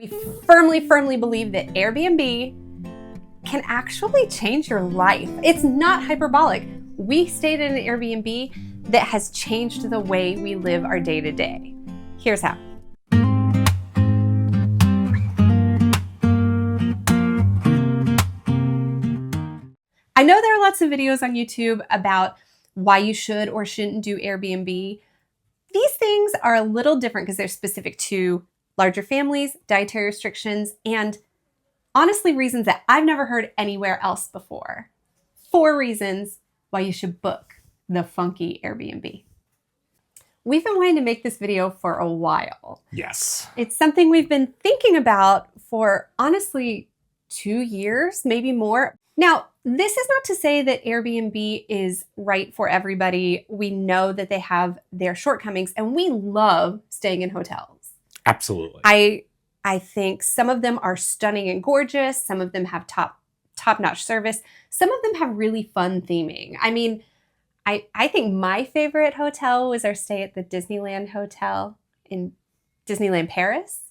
We firmly believe that Airbnb can actually change your life. It's not hyperbolic. We stayed in an Airbnb that has changed the way we live our day-to-day. Here's how. I know there are lots of videos on YouTube about why you should or shouldn't do Airbnb. These things are a little different because they're specific to larger families, dietary restrictions, and honestly, reasons that I've never heard anywhere else before. 4 reasons why you should book the funky Airbnb. We've been wanting to make this video for a while. Yes. It's something we've been thinking about for honestly 2 years, maybe more. Now, this is not to say that Airbnb is right for everybody. We know that they have their shortcomings, and we love staying in hotels. Absolutely. I think some of them are stunning and gorgeous. Some of them have top-notch service. Some of them have really fun theming. I mean, I think my favorite hotel was our stay at the Disneyland Hotel in Disneyland Paris.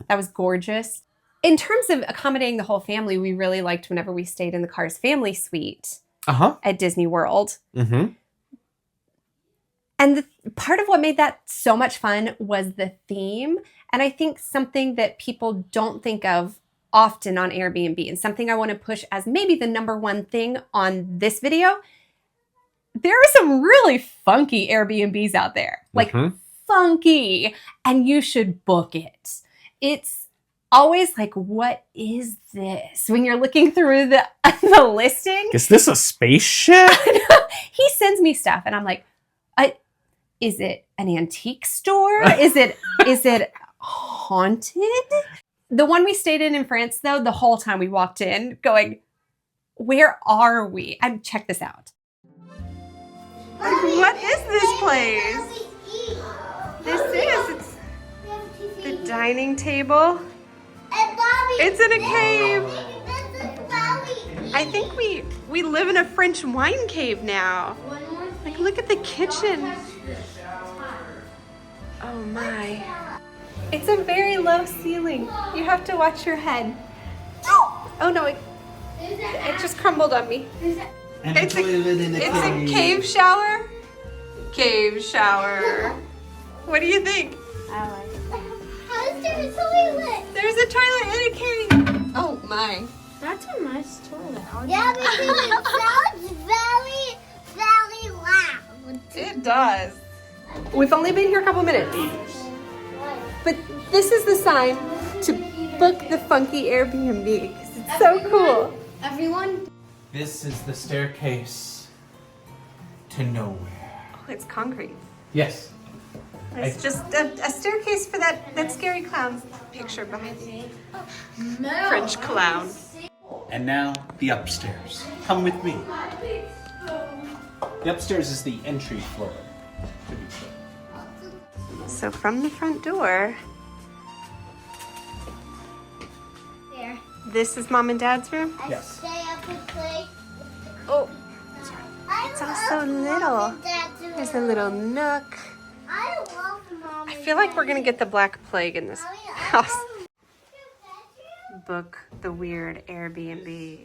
That was gorgeous. In terms of accommodating the whole family, we really liked whenever we stayed in the Cars family suite at Disney World. Mm-hmm. And part of what made that so much fun was the theme. And I think something that people don't think of often on Airbnb, and something I want to push as maybe the #1 thing on this video, there are some really funky Airbnbs out there. Like funky. And you should book it. It's always like, what is this? When you're looking through the listing. Is this a spaceship? He sends me stuff and I'm like, is it an antique store? Is it haunted? The one we stayed in France, though, the whole time we walked in going, where are we? Check this out. What is this place? It's the dining table. It's in a cave. I think we live in a French wine cave now. Like, look at the kitchen. Oh my. It's a very low ceiling. You have to watch your head. Oh no, it just crumbled on me. It's a cave shower. Cave shower. What do you think? I like it. How's there a toilet? There's a toilet and a cave. Oh my. That's a nice toilet. Yeah, because it sounds very loud. It does. We've only been here a couple minutes. But this is the sign to book the funky Airbnb because it's so cool. Everyone. This is the staircase to nowhere. Oh, it's concrete. Yes. It's just a staircase for that scary clown picture behind me. French clown. And now the upstairs. Come with me. The upstairs is the entry floor. So from the front door, There. this is Mom and Dad's room. Yes. Stay up and play. Oh, it's also little. There's a little nook. I love Mom. I feel like we're gonna get the Black Plague in this house. Book the weird Airbnb.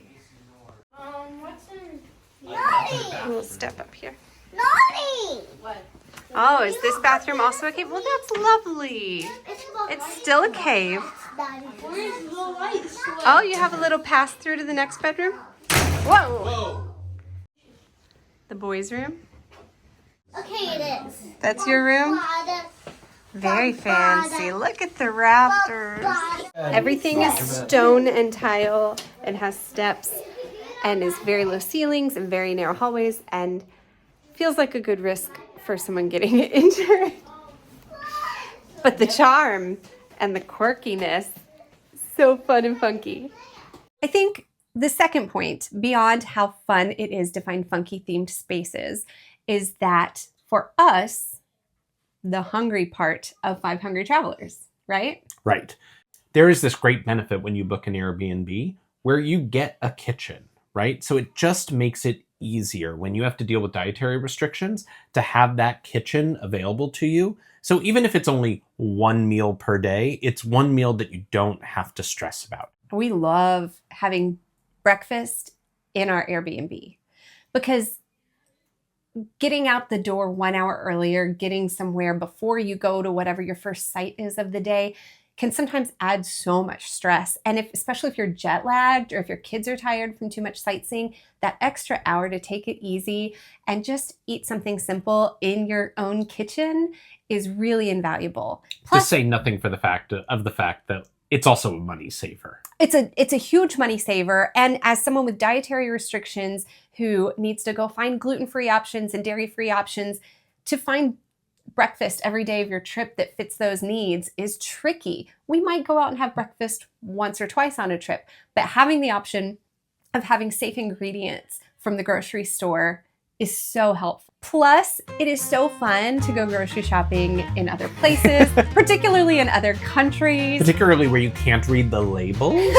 What's in? Naughty! We'll step up here. Naughty! What? Oh, is this bathroom also a cave? Well, that's lovely. It's still a cave. Where's the lights? Oh, you have a little pass through to the next bedroom? Whoa! The boys' room? Okay, it is. That's your room? Very fancy. Look at the rafters. Everything is stone and tile and has steps and is very low ceilings and very narrow hallways and feels like a good risk for someone getting injured. But the charm and the quirkiness, so fun and funky. I think the second point, beyond how fun it is to find funky themed spaces, is that for us, the hungry part of 5 Hungry Travelers, right? Right. There is this great benefit when you book an Airbnb where you get a kitchen, right? So it just makes it easier when you have to deal with dietary restrictions to have that kitchen available to you So even if it's only one meal per day, it's one meal that you don't have to stress about. We love having breakfast in our Airbnb because getting out the door 1 hour earlier, getting somewhere before you go to whatever your first site is of the day can sometimes add so much stress. And especially if you're jet lagged or if your kids are tired from too much sightseeing, that extra hour to take it easy and just eat something simple in your own kitchen is really invaluable. Plus, to say nothing for the fact that it's also a money saver. It's a huge money saver. And as someone with dietary restrictions who needs to go find gluten-free options and dairy-free options, to find breakfast every day of your trip that fits those needs is tricky. We might go out and have breakfast once or twice on a trip, but having the option of having safe ingredients from the grocery store is so helpful. Plus, it is so fun to go grocery shopping in other places, particularly in other countries. Particularly where you can't read the labels.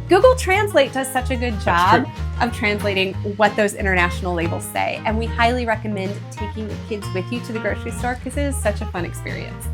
Google Translate does such a good job of translating what those international labels say. And we highly recommend taking your kids with you to the grocery store because it is such a fun experience.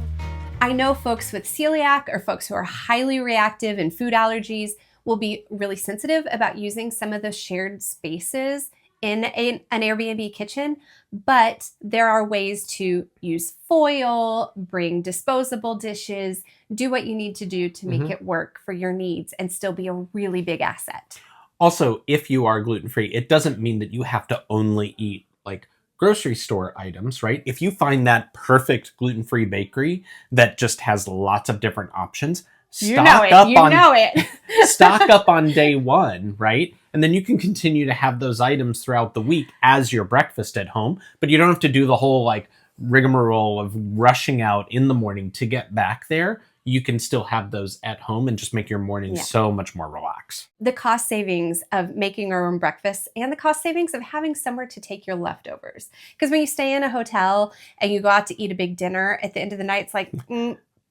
I know folks with celiac or folks who are highly reactive and food allergies will be really sensitive about using some of the shared spaces in an Airbnb kitchen, but there are ways to use foil, bring disposable dishes, do what you need to do to make it work for your needs and still be a really big asset. Also, if you are gluten-free, it doesn't mean that you have to only eat like grocery store items, right? If you find that perfect gluten-free bakery that just has lots of different options, stock up on day one, right? And then you can continue to have those items throughout the week as your breakfast at home, but you don't have to do the whole like rigmarole of rushing out in the morning to get back there. You can still have those at home and just make your morning so much more relaxed. The cost savings of making our own breakfast and the cost savings of having somewhere to take your leftovers. Because when you stay in a hotel and you go out to eat a big dinner at the end of the night, it's like,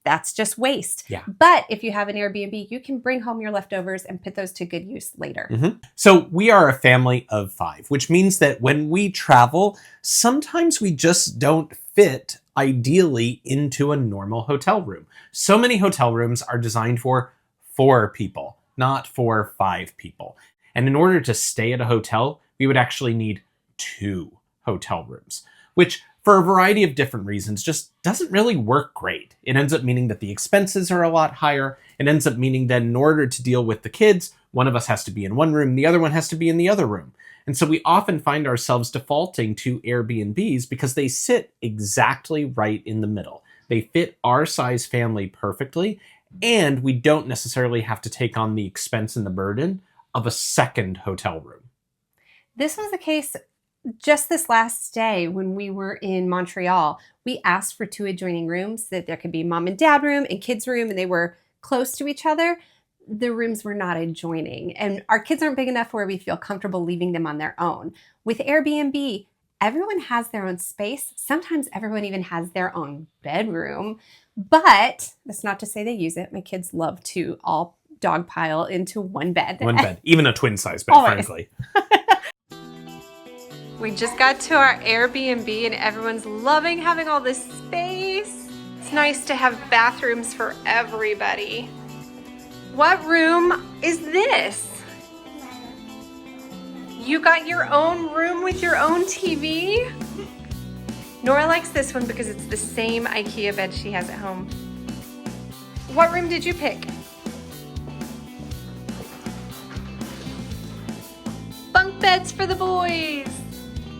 that's just waste. Yeah. But if you have an Airbnb, you can bring home your leftovers and put those to good use later. So we are a family of 5, which means that when we travel, sometimes we just don't fit ideally into a normal hotel room. So many hotel rooms are designed for 4 people, not for 5 people. And in order to stay at a hotel, we would actually need 2 hotel rooms, which for a variety of different reasons just doesn't really work great. It ends up meaning that the expenses are a lot higher. It ends up meaning that in order to deal with the kids, one of us has to be in one room, the other one has to be in the other room. And so we often find ourselves defaulting to Airbnbs because they sit exactly right in the middle. They fit our size family perfectly, and we don't necessarily have to take on the expense and the burden of a second hotel room. This was the case just this last day when we were in Montreal. We asked for 2 adjoining rooms so that there could be mom and dad room and kids room, and they were close to each other. The rooms were not adjoining, and our kids aren't big enough where we feel comfortable leaving them on their own. With Airbnb, everyone has their own space. Sometimes everyone even has their own bedroom, but that's not to say they use it. My kids love to all dogpile into one bed. One bed, even a twin size bed, frankly. We just got to our Airbnb and everyone's loving having all this space. It's nice to have bathrooms for everybody. What room is this? You got your own room with your own TV? Nora likes this one because it's the same IKEA bed she has at home. What room did you pick? Bunk beds for the boys.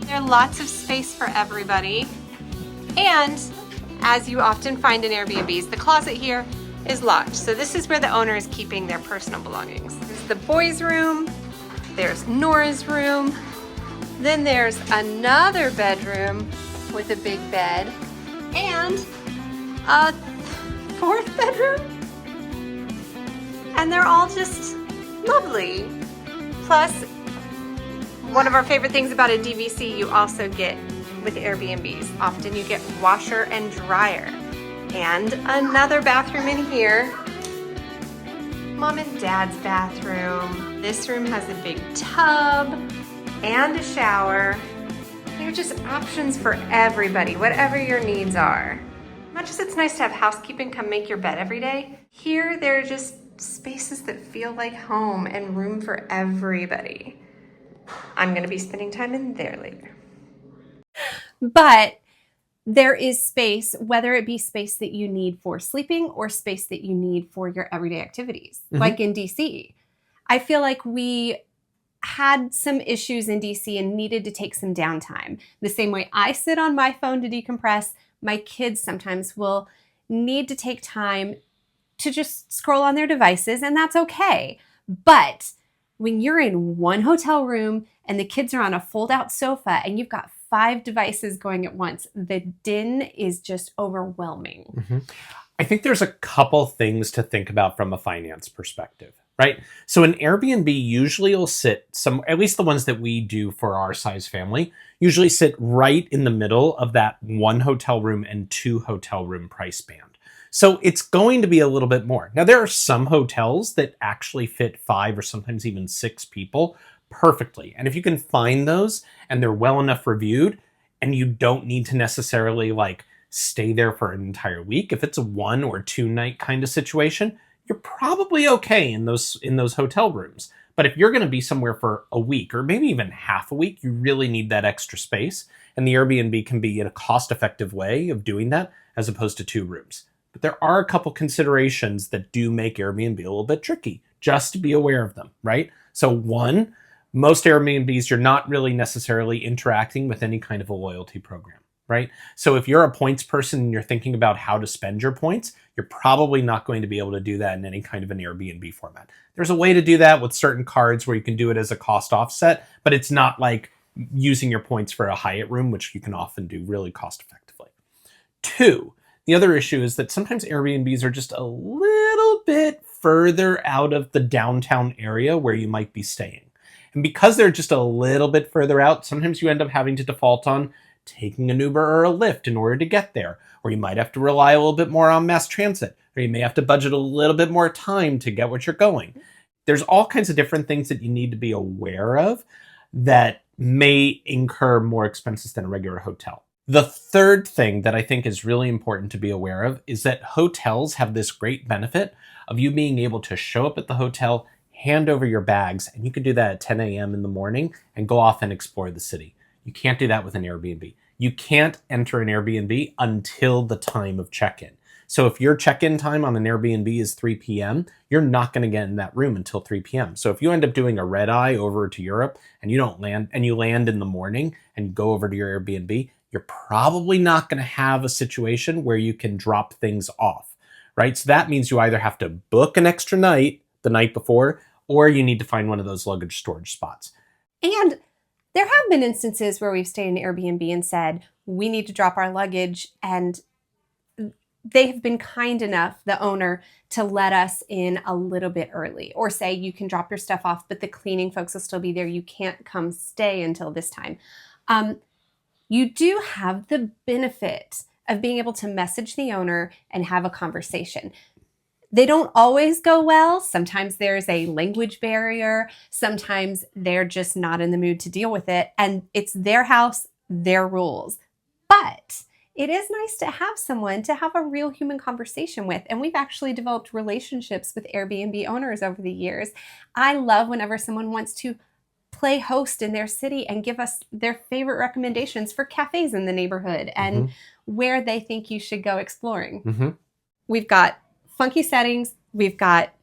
There are lots of space for everybody. And as you often find in Airbnbs, the closet here is locked. So this is where the owner is keeping their personal belongings. There's the boys' room, there's Nora's room, then there's another bedroom with a big bed, and a 4th bedroom. And they're all just lovely. Plus, one of our favorite things about a DVC you also get with Airbnbs. Often you get washer and dryer. And another bathroom in here. Mom and Dad's bathroom. This room has a big tub and a shower. They're just options for everybody, whatever your needs are. Much as it's nice to have housekeeping come make your bed every day, here there are just spaces that feel like home and room for everybody. I'm gonna be spending time in there later. But there is space, whether it be space that you need for sleeping or space that you need for your everyday activities, like in DC. I feel like we had some issues in DC and needed to take some downtime. The same way I sit on my phone to decompress, my kids sometimes will need to take time to just scroll on their devices, and that's okay. But when you're in one hotel room and the kids are on a fold-out sofa and you've got 5 devices going at once, the din is just overwhelming. I think there's a couple things to think about from a finance perspective, right? So an Airbnb usually will sit at least the ones that we do for our size family, usually sit right in the middle of that 1 hotel room and 2 hotel room price band. So it's going to be a little bit more. Now, there are some hotels that actually fit 5 or sometimes even 6 people perfectly. And if you can find those and they're well enough reviewed and you don't need to necessarily like stay there for an entire week, if it's a 1 or 2 night kind of situation, you're probably okay in those hotel rooms. But if you're going to be somewhere for a week or maybe even half a week, you really need that extra space. And the Airbnb can be a cost-effective way of doing that as opposed to 2 rooms. But there are a couple considerations that do make Airbnb a little bit tricky. Just to be aware of them, right? So 1, most Airbnbs, you're not really necessarily interacting with any kind of a loyalty program, right? So if you're a points person and you're thinking about how to spend your points, you're probably not going to be able to do that in any kind of an Airbnb format. There's a way to do that with certain cards where you can do it as a cost offset, but it's not like using your points for a Hyatt room, which you can often do really cost effectively. 2, the other issue is that sometimes Airbnbs are just a little bit further out of the downtown area where you might be staying. And because they're just a little bit further out, sometimes you end up having to default on taking an Uber or a Lyft in order to get there. Or you might have to rely a little bit more on mass transit. Or you may have to budget a little bit more time to get what you're going. There's all kinds of different things that you need to be aware of that may incur more expenses than a regular hotel. The third thing that I think is really important to be aware of is that hotels have this great benefit of you being able to show up at the hotel, hand over your bags, and you can do that at 10 a.m. in the morning and go off and explore the city. You can't do that with an Airbnb. You can't enter an Airbnb until the time of check-in. So if your check-in time on an Airbnb is 3 p.m., you're not going to get in that room until 3 p.m. So if you end up doing a red eye over to Europe and you don't land, and you land in the morning and go over to your Airbnb, you're probably not going to have a situation where you can drop things off, right? So that means you either have to book an extra night the night before, or you need to find one of those luggage storage spots. And there have been instances where we've stayed in Airbnb and said, we need to drop our luggage, and they have been kind enough, the owner, to let us in a little bit early, or say you can drop your stuff off, but the cleaning folks will still be there. You can't come stay until this time. You do have the benefit of being able to message the owner and have a conversation. They don't always go well. Sometimes there's a language barrier. Sometimes they're just not in the mood to deal with it. And it's their house, their rules. But it is nice to have someone to have a real human conversation with. And we've actually developed relationships with Airbnb owners over the years. I love whenever someone wants to play host in their city and give us their favorite recommendations for cafes in the neighborhood and where they think you should go exploring. We've got funky settings. We've got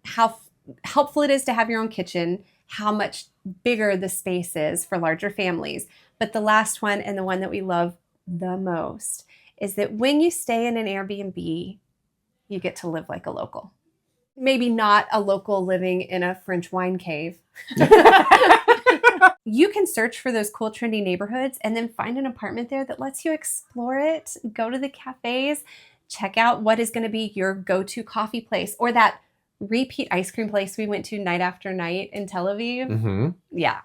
how helpful it is to have your own kitchen, how much bigger the space is for larger families. But the last one, and the one that we love the most, is that when you stay in an Airbnb, you get to live like a local. Maybe not a local living in a French wine cave. You can search for those cool, trendy neighborhoods and then find an apartment there that lets you explore it, go to the cafes, check out what is going to be your go-to coffee place, or that repeat ice cream place we went to night after night in Tel Aviv. Yeah.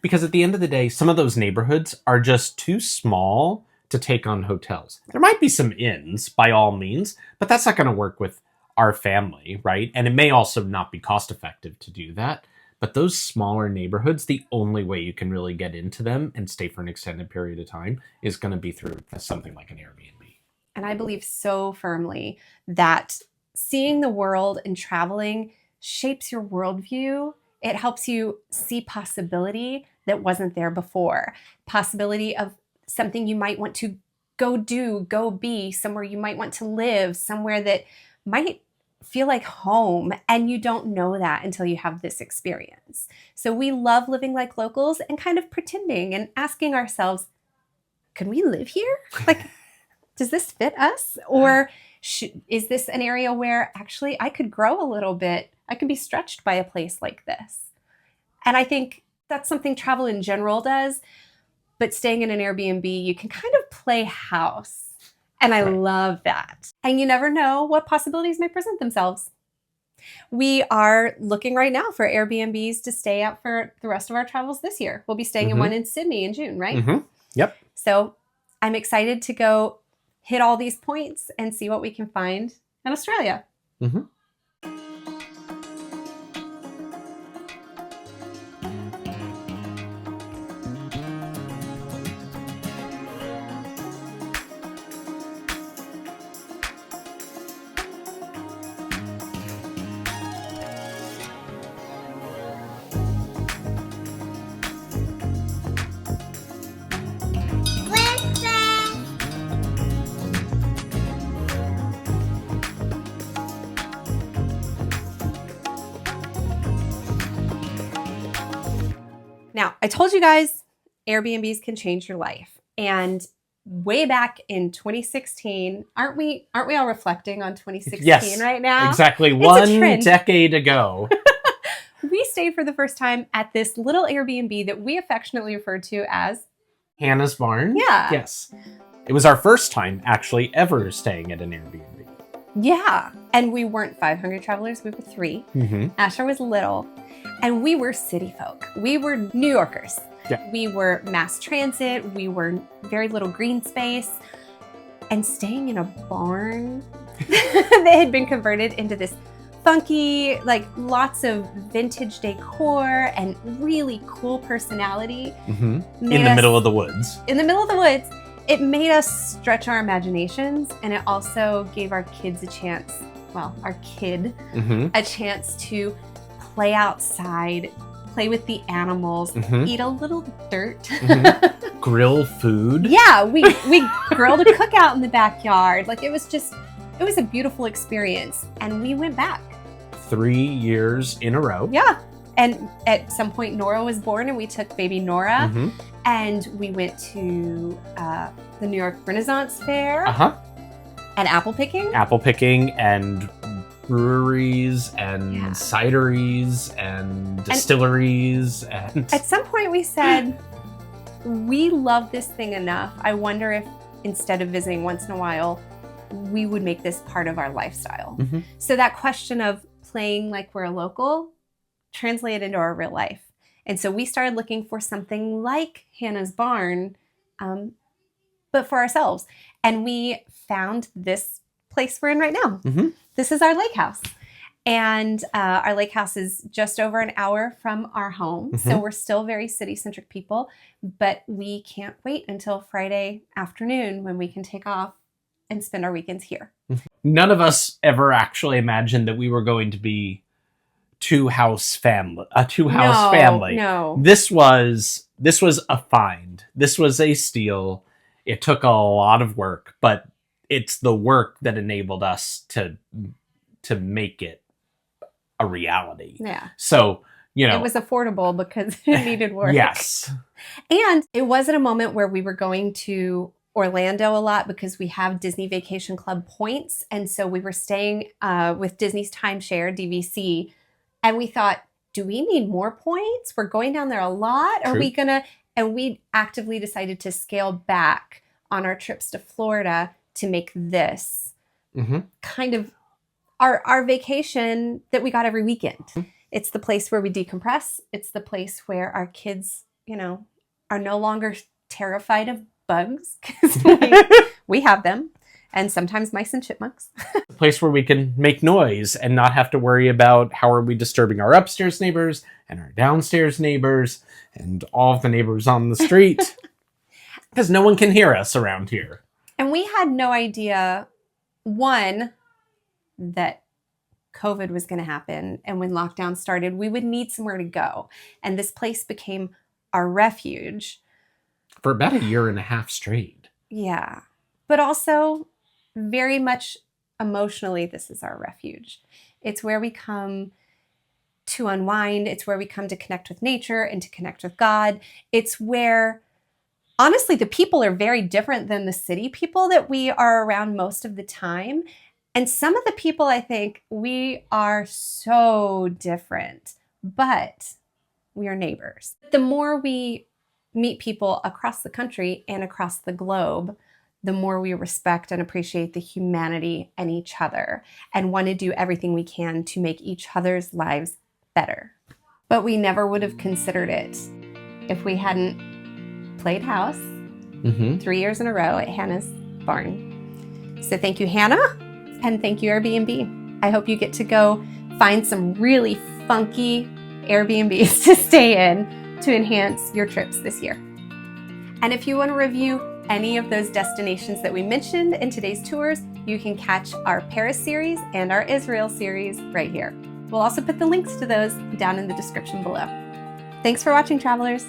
Because at the end of the day, some of those neighborhoods are just too small to take on hotels. There might be some inns by all means, but that's not going to work with our family, right? And it may also not be cost effective to do that. But those smaller neighborhoods, the only way you can really get into them and stay for an extended period of time is going to be through something like an Airbnb. And I believe so firmly that seeing the world and traveling shapes your worldview. It helps you see possibility that wasn't there before. Possibility of something you might want to go do, go be, somewhere you might want to live, somewhere that might feel like home. And you don't know that until you have this experience. So we love living like locals and kind of pretending and asking ourselves, can we live here? Like, does this fit us? Or is this an area where actually I could grow a little bit? I could be stretched by a place like this. And I think that's something travel in general does. But staying in an Airbnb, you can kind of play house. And I love that. And you never know what possibilities may present themselves. We are looking right now for Airbnbs to stay at for the rest of our travels this year. We'll be staying in one in Sydney in June, right? Yep. So I'm excited to go hit all these points and see what we can find in Australia. Now, I told you guys Airbnbs can change your life. And way back in 2016, aren't we all reflecting on 2016 right now? Exactly. It's one decade ago. We stayed for the first time at this little Airbnb that we affectionately refer to as Hannah's Barn. Yeah. Yes. It was our first time actually ever staying at an Airbnb. Yeah. And we weren't 500 travelers. We were 3. Asher was little. And we were city folk. We were New Yorkers. Yeah. We were mass transit. We were very little green space. And staying in a barn that had been converted into this funky, like lots of vintage decor and really cool personality. In the middle of the woods. In the middle of the woods. It made us stretch our imaginations, and it also gave our kids a chance, well, our kid, a chance to play outside, play with the animals, eat a little dirt. Grill food. Yeah, we grilled a cookout in the backyard. Like it was a beautiful experience. And we went back. 3 years in a row. Yeah. And at some point, Nora was born, and we took baby Nora. And we went to the New York Renaissance Fair. And apple picking. Apple picking and breweries and cideries and distilleries. And at some point we said, we love this thing enough. I wonder if instead of visiting once in a while, we would make this part of our lifestyle. So that question of playing like we're a local translated into our real life. And so we started looking for something like Hannah's Barn, but for ourselves. And we found this place we're in right now. This is our Lakehouse. And our Lakehouse is just over an hour from our home. So we're still very city-centric people, but we can't wait until Friday afternoon when we can take off and spend our weekends here. None of us ever actually imagined that we were going to be a two-house family. No. This was a find. This was a steal. It took a lot of work, but it's the work that enabled us to make it a reality. Yeah. So, it was affordable because it needed work. Yes. And it wasn't a moment where we were going to Orlando a lot because we have Disney Vacation Club points. And so we were staying with Disney's timeshare, DVC. And we thought, do we need more points? We're going down there a lot. True. Are we going to? And we actively decided to scale back on our trips to Florida to make this kind of our vacation that we got every weekend. It's the place where we decompress. It's the place where our kids, are no longer terrified of bugs because we have them. And sometimes mice and chipmunks. A place where we can make noise and not have to worry about how are we disturbing our upstairs neighbors and our downstairs neighbors and all of the neighbors on the street. Because no one can hear us around here. And we had no idea, one, that COVID was going to happen. And when lockdown started, we would need somewhere to go. And this place became our refuge. For about 1.5 years straight. Yeah. But also, very much emotionally, this is our refuge. It's where we come to unwind. It's where we come to connect with nature and to connect with God. It's where, honestly, the people are very different than the city people that we are around most of the time. And some of the people, I think, we are so different, but we are neighbors. The more we meet people across the country and across the globe, the more we respect and appreciate the humanity in each other and want to do everything we can to make each other's lives better. But we never would have considered it if we hadn't played house 3 years in a row at Hannah's barn. So thank you, Hannah, and thank you, Airbnb. I hope you get to go find some really funky Airbnbs to stay in to enhance your trips this year. And if you want to review any of those destinations that we mentioned in today's tours, you can catch our Paris series and our Israel series right here. We'll also put the links to those down in the description below. Thanks for watching, travelers.